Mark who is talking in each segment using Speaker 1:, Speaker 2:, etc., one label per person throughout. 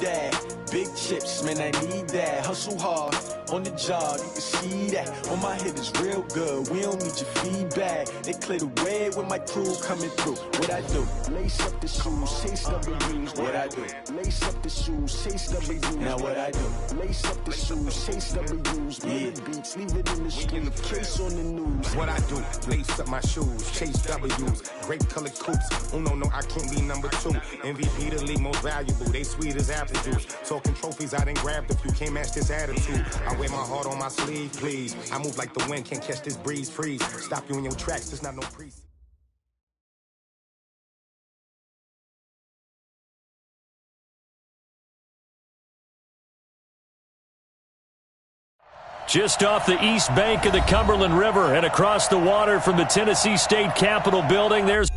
Speaker 1: that. Big chips, man, I need that. Hustle hard on the job, you can see that. On my head is real good, we don't need your feedback. They clear the way when my crew coming through. What I do? Lace up the shoes, chase W's. What I do? Lace up the shoes, chase W's. Now what I do? Lace up the shoes, chase W's. Yeah. Beats, leave it in the street, case on the news.
Speaker 2: What I do? Lace up my shoes, chase W's. Grape colored coops. Oh no, I can't be number 2. MVP the league most valuable. They sweet as apple juice. Talking trophies, I done grabbed a few. Can't match this attitude. I wear my heart on my sleeve, please. I move like the wind, can't catch this breeze, freeze. Stop you in your tracks, there's not no priest.
Speaker 3: Just off the east bank of the Cumberland River and across the water from the Tennessee State Capitol building, there's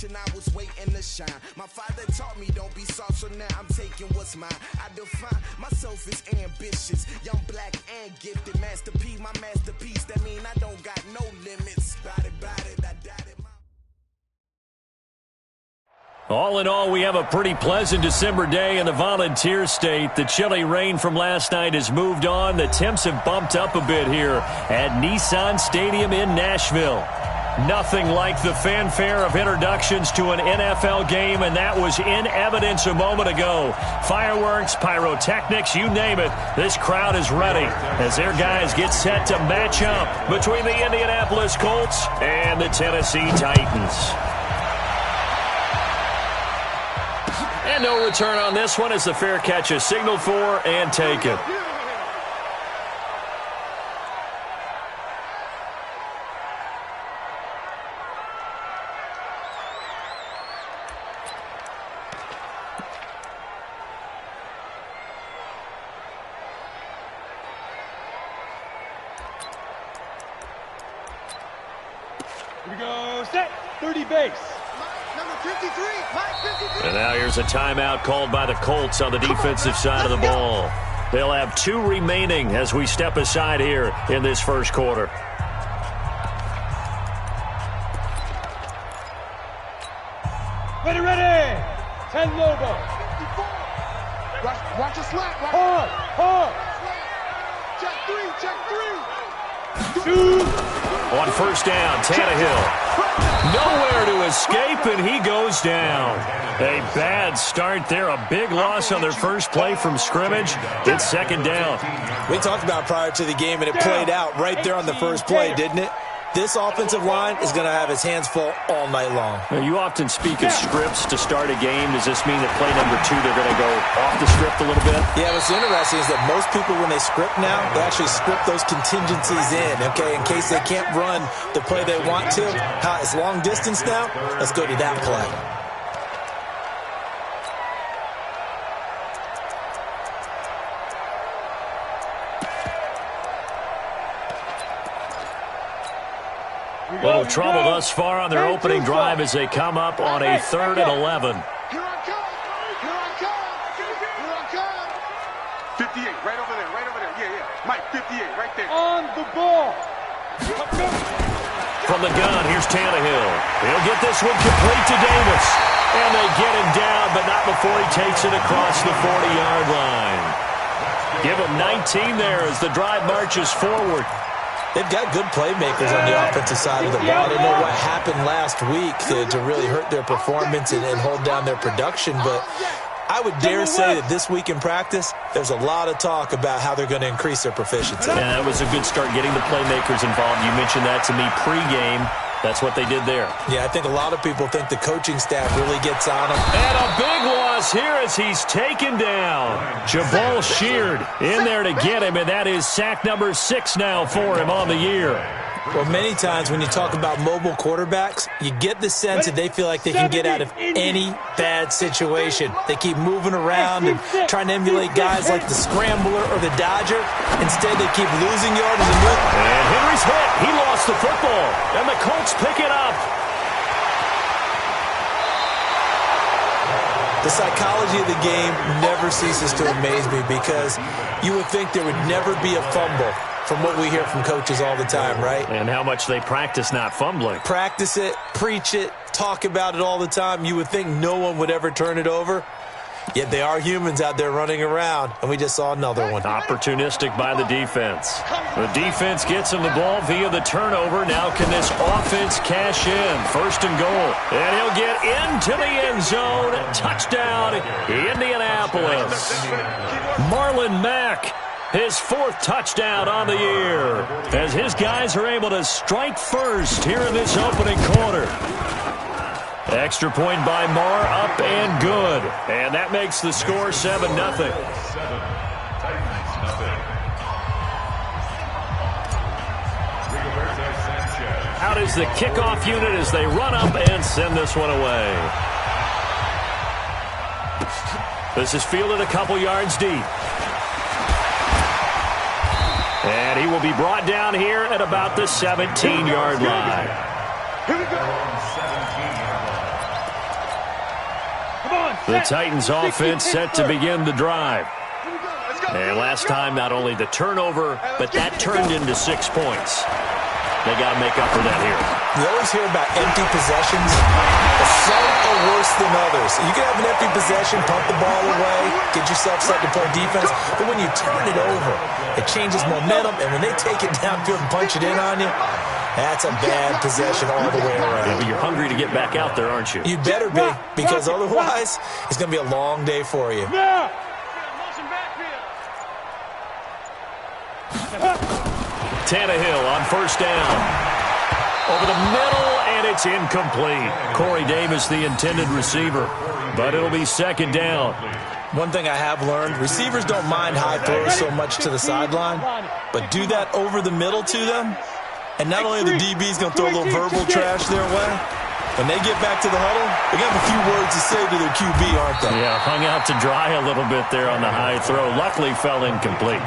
Speaker 4: I was waiting to shine. My father taught me don't be soft, so now I'm taking what's mine. I define myself as ambitious, young, black, and gifted. Master P, my masterpiece. That mean I don't got no limits. Bout it, I doubt it.
Speaker 3: All in all, we have a pretty pleasant December day in the Volunteer State. The chilly rain from last night has moved on. The temps have bumped up a bit here at Nissan Stadium in Nashville. Nothing like the fanfare of introductions to an NFL game, and that was in evidence a moment ago. Fireworks, pyrotechnics, you name it. This crowd is ready as their guys get set to match up between the Indianapolis Colts and the Tennessee Titans. And no return on this one as the fair catch is signaled for and taken.
Speaker 5: Here we go, set, 30 base.
Speaker 4: Number 53, Mike 53.
Speaker 3: And now here's a timeout called by the Colts on the defensive side of the ball. They'll have 2 remaining as we step aside here in this first quarter.
Speaker 5: Ready. 10 Lobo.
Speaker 4: Watch a slap.
Speaker 5: Hard.
Speaker 4: Check 3.
Speaker 5: Shoot.
Speaker 3: On first down, Tannehill. Nowhere to escape, and he goes down. A bad start there. A big loss on their first play from scrimmage. It's second down.
Speaker 6: We talked about prior to the game, and it played out right there on the first play, didn't it? This offensive line is going to have his hands full all night long.
Speaker 3: Now, you often speak of scripts to start a game. Does this mean that play number 2, they're going to go off the script a little bit?
Speaker 6: Yeah, what's interesting is that most people, when they script now, they actually script those contingencies in, okay, in case they can't run the play they want to. It's long distance now. Let's go to that play.
Speaker 3: Little trouble thus far on their opening drive as they come up on a 3rd and 11.
Speaker 5: Here I come. Here I come. Here I come.
Speaker 7: 58, right over there, right over there. Yeah, yeah. Mike, 58, right there.
Speaker 5: On the ball.
Speaker 3: From the gun, here's Tannehill. He'll get this one complete to Davis. And they get him down, but not before he takes it across the 40-yard line. Give him 19 there as the drive marches forward.
Speaker 6: They've got good playmakers on the offensive side of the ball. I don't know what happened last week to really hurt their performance and hold down their production, but I would dare say that this week in practice, there's a lot of talk about how they're going to increase their proficiency.
Speaker 3: Yeah, that was a good start getting the playmakers involved. You mentioned that to me pregame. That's what they did there.
Speaker 6: Yeah, I think a lot of people think the coaching staff really gets on them.
Speaker 3: And a big loss here as he's taken down. Jabal Sheard in there to get him, and that is sack number 6 now for him on the year.
Speaker 6: Well, many times when you talk about mobile quarterbacks, you get the sense that they feel like they can get out of any bad situation. They keep moving around and trying to emulate guys like the Scrambler or the Dodger. Instead, they keep losing yardage and moving.
Speaker 3: And Henry's hit. He lost the football. And the Colts pick it up.
Speaker 6: The psychology of the game never ceases to amaze me because you would think there would never be a fumble from what we hear from coaches all the time, right?
Speaker 3: And how much they practice not fumbling.
Speaker 6: Practice it, preach it, talk about it all the time. You would think no one would ever turn it over. Yet they are humans out there running around, and we just saw another one.
Speaker 3: Opportunistic by the defense. The defense gets him the ball via the turnover. Now can this offense cash in? 1st and goal. And he'll get into the end zone. Touchdown, Indianapolis. Marlon Mack, his 4th touchdown on the year, as his guys are able to strike first here in this opening quarter. Extra point by Marr, up and good. And that makes the score 7-0. Out is the kickoff unit as they run up and send this one away. This is fielded a couple yards deep. And he will be brought down here at about the 17-yard line.
Speaker 5: Here we go.
Speaker 3: The Titans offense set to begin the drive. And last time, not only the turnover, but that turned into 6 points. They got to make up for that here.
Speaker 6: You always hear about empty possessions, but some are worse than others. You can have an empty possession, pump the ball away, get yourself set to play defense, but when you turn it over, it changes momentum, and when they take it downfield and punch it in on you, that's a bad possession all the way around.
Speaker 3: Yeah, but you're hungry to get back out there, aren't you?
Speaker 6: You better be, because otherwise, it's going to be a long day for you.
Speaker 3: Tannehill on 1st down. Over the middle, and it's incomplete. Corey Davis, the intended receiver, but it'll be 2nd down.
Speaker 6: One thing I have learned, receivers don't mind high throws so much to the sideline, but do that over the middle to them, and not only are the DBs going to throw a little verbal trash their way, when they get back to the huddle, they got a few words to say to their QB, aren't they?
Speaker 3: Yeah, hung out to dry a little bit there on the high throw. Luckily fell incomplete.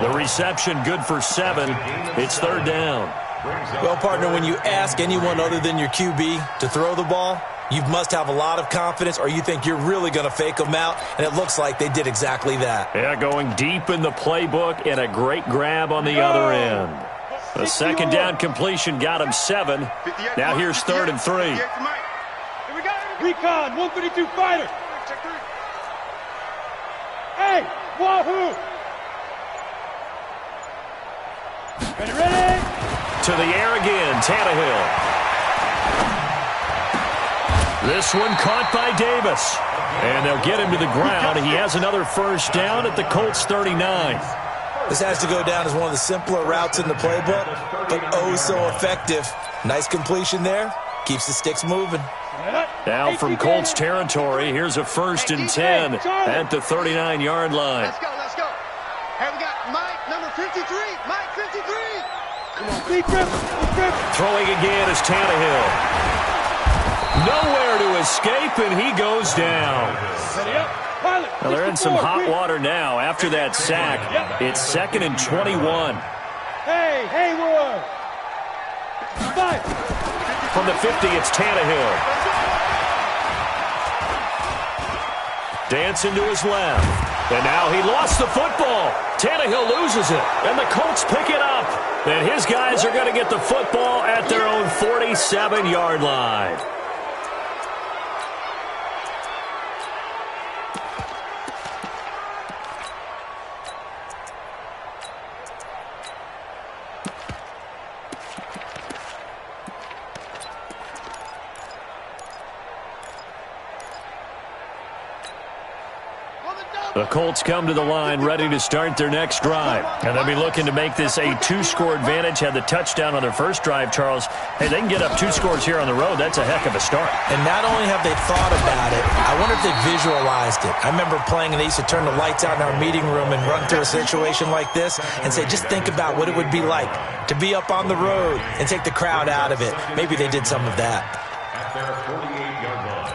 Speaker 3: The reception good for 7. It's 3rd down.
Speaker 6: Well, partner, when you ask anyone other than your QB to throw the ball, you must have a lot of confidence, or you think you're really going to fake them out, and it looks like they did exactly that.
Speaker 3: Yeah, going deep in the playbook and a great grab on the other end. The 2nd down completion got him 7. Now here's 3rd and 3.
Speaker 5: Recon, 152 fighter. Hey, wahoo! Ready?
Speaker 3: To the air again, Tannehill. This one caught by Davis. And they'll get him to the ground. He has another first down at the Colts 39.
Speaker 6: This has to go down as one of the simpler routes in the playbook, but oh so effective. Nice completion there. Keeps the sticks moving.
Speaker 3: Now from Colts territory, here's a 1st and 10 at the 39-yard line.
Speaker 5: Let's go, let's go. Here we got Mike, number 53. Mike, 53. Come on, big grip, big grip.
Speaker 3: Throwing again is Tannehill. Nowhere to escape, and he goes down. Well, they're in some hot water now after that sack. It's 2nd and 21.
Speaker 5: Hey, Haywood. Five.
Speaker 3: From the 50, it's Tannehill. Dancing to his left. And now he lost the football. Tannehill loses it, and the Colts pick it up. And his guys are going to get the football at their own 47-yard line. The Colts come to the line ready to start their next drive. And they'll be looking to make this a 2-score advantage. Had the touchdown on their first drive, Charles. Hey, they can get up 2 scores here on the road. That's a heck of a start.
Speaker 6: And not only have they thought about it, I wonder if they visualized it. I remember playing and they used to turn the lights out in our meeting room and run through a situation like this and say, just think about what it would be like to be up on the road and take the crowd out of it. Maybe they did some of that.
Speaker 8: At their 48-yard line.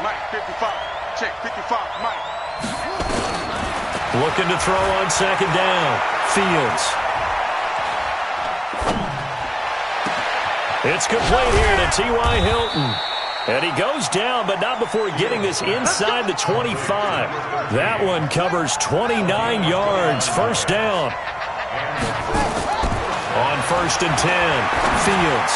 Speaker 7: Mike, 55. Check, 55, Mike.
Speaker 3: Looking to throw on 2nd down. Fields. It's complete here to T.Y. Hilton. And he goes down, but not before getting this inside the 25. That one covers 29 yards. First down. On 1st and 10, Fields.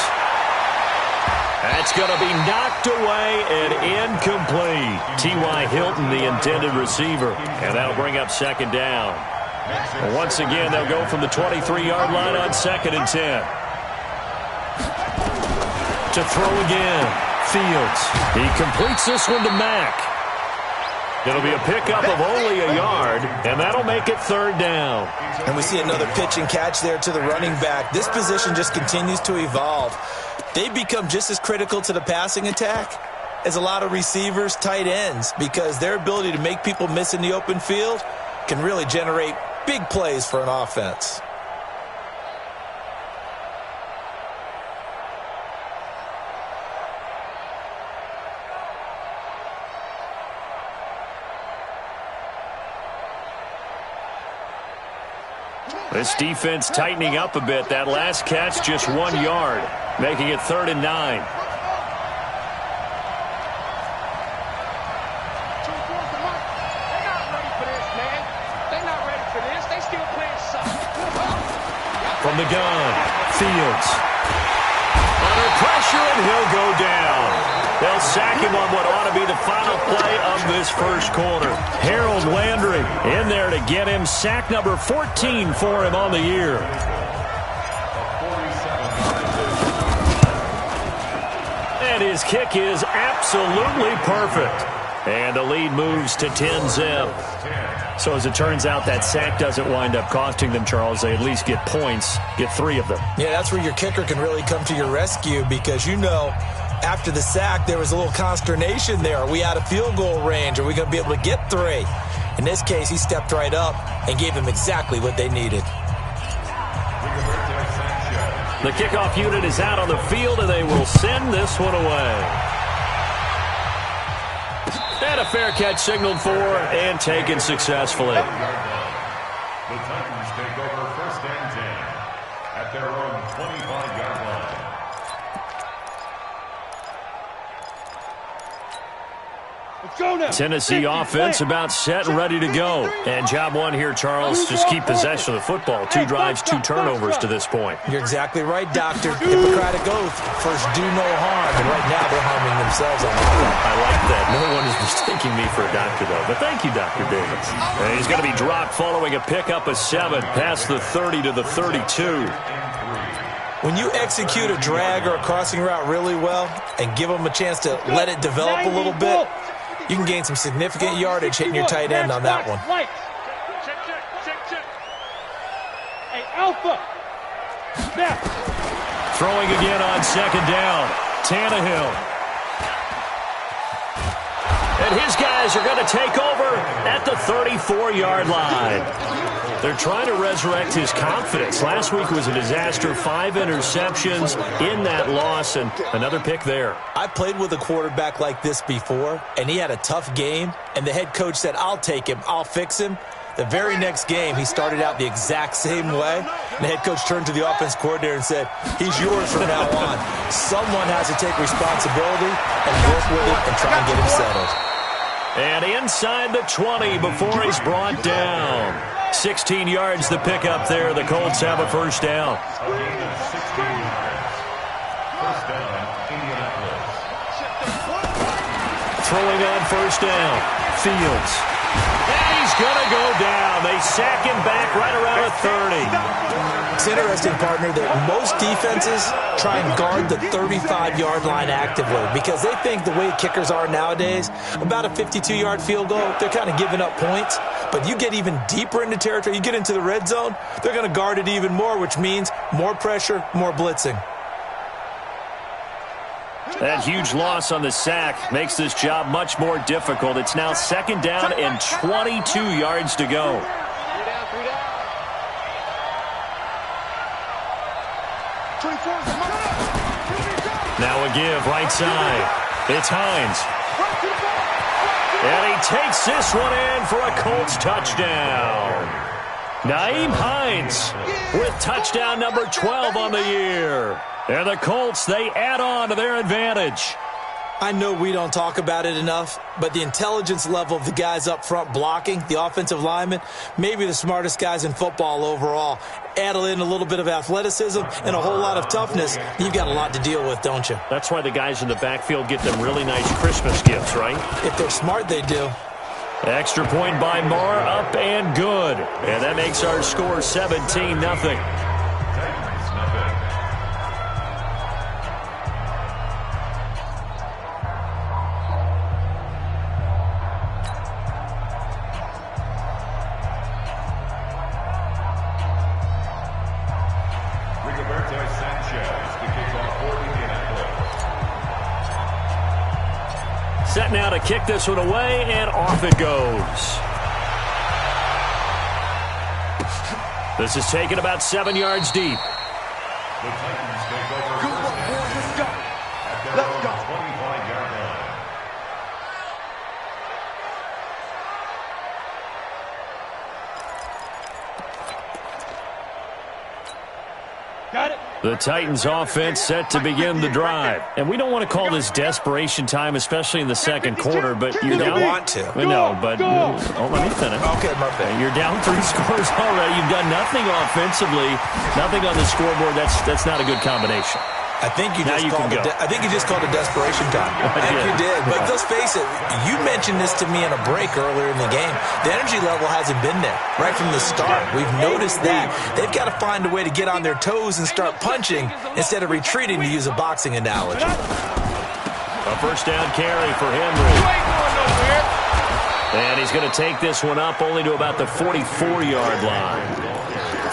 Speaker 3: That's going to be knocked away and incomplete. T.Y. Hilton, the intended receiver. And that'll bring up 2nd down. Once again, they'll go from the 23-yard line on 2nd and 10. To throw again, Fields. He completes this one to Mack. It'll be a pickup of only a yard, and that'll make it 3rd down.
Speaker 6: And we see another pitch and catch there to the running back. This position just continues to evolve. They become just as critical to the passing attack as a lot of receivers, tight ends, because their ability to make people miss in the open field can really generate big plays for an offense.
Speaker 3: This defense tightening up a bit. That last catch just 1 yard, making it 3rd and 9.
Speaker 5: They're not ready for this, man. They're not ready for this. They still playing suck.
Speaker 3: From the gun, Fields. Under pressure, and he'll go down. They'll sack him on what ought to be the final play of this first quarter. Harold Landry in there to get him. Sack number 14 for him on the year. And his kick is absolutely perfect. And the lead moves to 10-zip. So as it turns out, that sack doesn't wind up costing them, Charles. They at least get points, get 3 of them.
Speaker 6: Yeah, that's where your kicker can really come to your rescue because, you know, after the sack, there was a little consternation there. Are we out of field goal range? Are we going to be able to get 3? In this case, he stepped right up and gave them exactly what they needed.
Speaker 3: The kickoff unit is out on the field, and they will send this one away. And a fair catch signaled for and taken successfully.
Speaker 8: The Titans take over 1st and 10 at their own 25-yard line.
Speaker 3: Tennessee offense about set and ready to go. And job one here, Charles, just keep possession of the football. 2 drives, 2 turnovers to this point.
Speaker 6: You're exactly right, Doctor. Hippocratic oath. First, do no harm. And right now, they're harming themselves on that.
Speaker 3: I like that. No one is mistaking me for a doctor, though. But thank you, Dr. Davis. And he's going to be dropped following a pickup of 7 past the 30 to the 32.
Speaker 6: When you execute a drag or a crossing route really well and give them a chance to let it develop a little bit, you can gain some significant yardage hitting your tight end on that one.
Speaker 5: Hey, Alpha.
Speaker 3: Throwing again on 2nd down. Tannehill. And his guys are going to take over at the 34-yard line. They're trying to resurrect his confidence. Last week was a disaster. 5 interceptions in that loss, and another pick there.
Speaker 6: I played with a quarterback like this before, and he had a tough game, and the head coach said, I'll take him, I'll fix him. The very next game, he started out the exact same way, and the head coach turned to the offense coordinator and said, he's yours from now on. Someone has to take responsibility and work with it and try and get him settled.
Speaker 3: And inside the 20 before he's brought down. 16 yards the pickup there. The Colts have a first down. Throwing on first down. Fields. And he's going to go down. They sack him back right around the 30.
Speaker 6: It's interesting, partner, that most defenses try and guard the 35-yard line actively because they think the way kickers are nowadays, about a 52-yard field goal, they're kind of giving up points. But you get even deeper into territory, you get into the red zone, they're going to guard it even more, which means more pressure, more blitzing.
Speaker 3: That huge loss on the sack makes this job much more difficult. It's now 2nd down and 22 yards to go. Now a give right side. It's Hines. And he takes this one in for a Colts touchdown. Nyheim Hines with touchdown number 12 on the year. And the Colts, they add on to their advantage.
Speaker 6: I know we don't talk about it enough, but the intelligence level of the guys up front blocking, the offensive linemen, maybe the smartest guys in football overall. Add in a little bit of athleticism and a whole lot of toughness, you've got a lot to deal with, don't you?
Speaker 3: That's why the guys in the backfield get them really nice Christmas gifts, right?
Speaker 6: If they're smart, they do.
Speaker 3: Extra point by Marr, up and good. And that makes our score 17-0. Set now to kick this one away, and off it goes. This is taken about 7 yards deep.
Speaker 8: The Titans take over.
Speaker 5: Good work, boys. Let's go. Let's go.
Speaker 8: 25-yard line.
Speaker 5: Got it.
Speaker 3: The Titans offense set to begin the drive. And we don't want to call this desperation time, especially in the second quarter, but you're down.
Speaker 6: You don't want to.
Speaker 3: No, but let me finish.
Speaker 6: Okay, my bad.
Speaker 3: You're down 3 scores already. You've done nothing offensively, nothing on the scoreboard. That's not a good combination.
Speaker 6: I think you just called it desperation time. I think you did. But let's face it, you mentioned this to me in a break earlier in the game. The energy level hasn't been there right from the start. We've noticed that. They've got to find a way to get on their toes and start punching instead of retreating, to use a boxing analogy.
Speaker 3: A first down carry for Henry. And he's going to take this one up only to about the 44-yard line.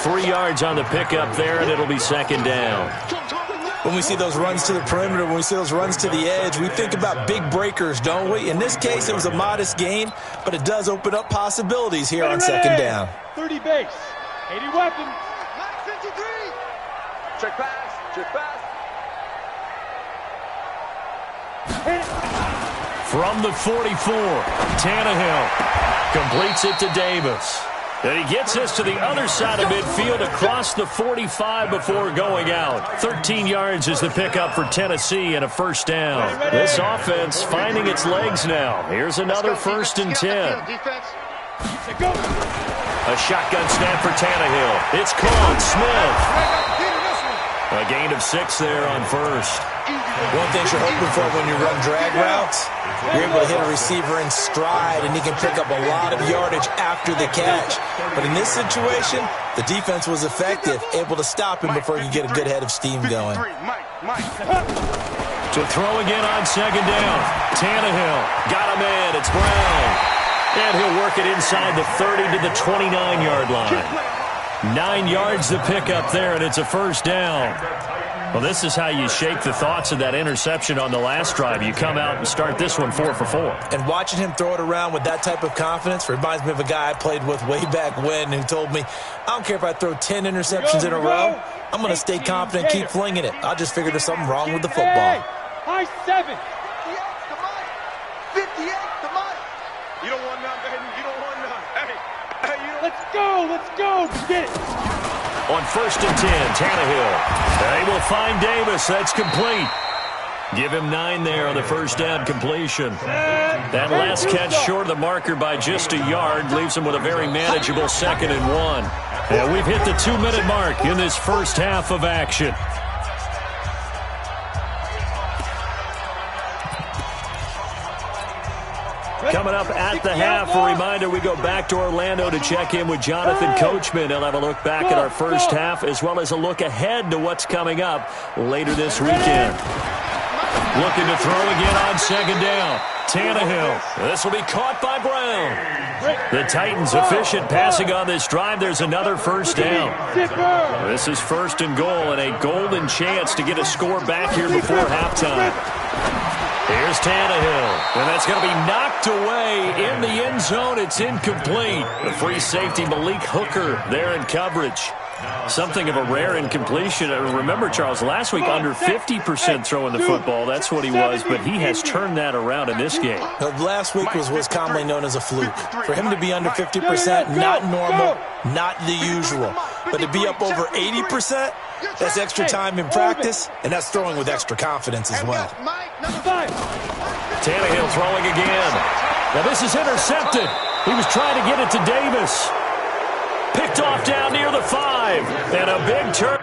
Speaker 3: 3 yards on the pickup there, and it'll be 2nd down.
Speaker 6: When we see those runs to the perimeter, when we see those runs to the edge, we think about big breakers, don't we? In this case, it was a modest gain, but it does open up possibilities here on 2nd down.
Speaker 5: 30 base. 80 weapons.
Speaker 7: 53. Check pass. Check pass.
Speaker 3: From the 44, Tannehill completes it to Davis. And he gets us to the other side of midfield across the 45 before going out. 13 yards is the pickup for Tennessee and a first down. This offense finding its legs now. Here's another 1st and 10. A shotgun snap for Tannehill. It's caught. Smith. A gain of 6 there on first.
Speaker 6: One thing you're hoping for when you run drag routes, you're able to hit a receiver in stride, and he can pick up a lot of yardage after the catch. But in this situation, the defense was effective, able to stop him before he could get a good head of steam going.
Speaker 3: To throw again on 2nd down. Tannehill got him in. It's Brown. And he'll work it inside the 30 to the 29-yard line. 9 yards to pick up there, and it's a first down. Well, this is how you shake the thoughts of that interception on the last drive. You come out and start this one 4 for 4.
Speaker 6: And watching him throw it around with that type of confidence reminds me of a guy I played with way back when who told me, I don't care if I throw 10 interceptions in a row. I'm going to stay confident and keep flinging it. I just figured there's something wrong with the football.
Speaker 5: High 7.
Speaker 7: 58 to Mike. You don't want none, baby. You don't want none. Hey, you don't...
Speaker 5: Let's go. Get it.
Speaker 3: On 1st and 10, Tannehill. They will find Davis. That's complete. Give him 9 there on the first down completion. That last catch short of the marker by just a yard leaves him with a very manageable 2nd and 1. And we've hit the 2-minute mark in this first half of action. Coming up at the half, a reminder, we go back to Orlando to check in with Jonathan Coachman. He'll have a look back at our first half as well as a look ahead to what's coming up later this weekend. Looking to throw again on 2nd down. Tannehill. This will be caught by Brown. The Titans efficient passing on this drive. There's another first down. This is 1st and goal and a golden chance to get a score back here before halftime. Here's Tannehill, and that's going to be knocked away in the end zone. It's incomplete. The free safety, Malik Hooker, there in coverage. Something of a rare incompletion. Remember, Charles, last week under 50% throwing the football. That's what he was, but he has turned that around in this game.
Speaker 6: Last week was what's commonly known as a fluke. For him to be under 50%, not normal, not the usual. But to be up over 80%, that's extra time in practice, and that's throwing with extra confidence as well.
Speaker 3: Tannehill throwing again. Now this is intercepted. He was trying to get it to Davis. Picked off down near the 5. And a big turn.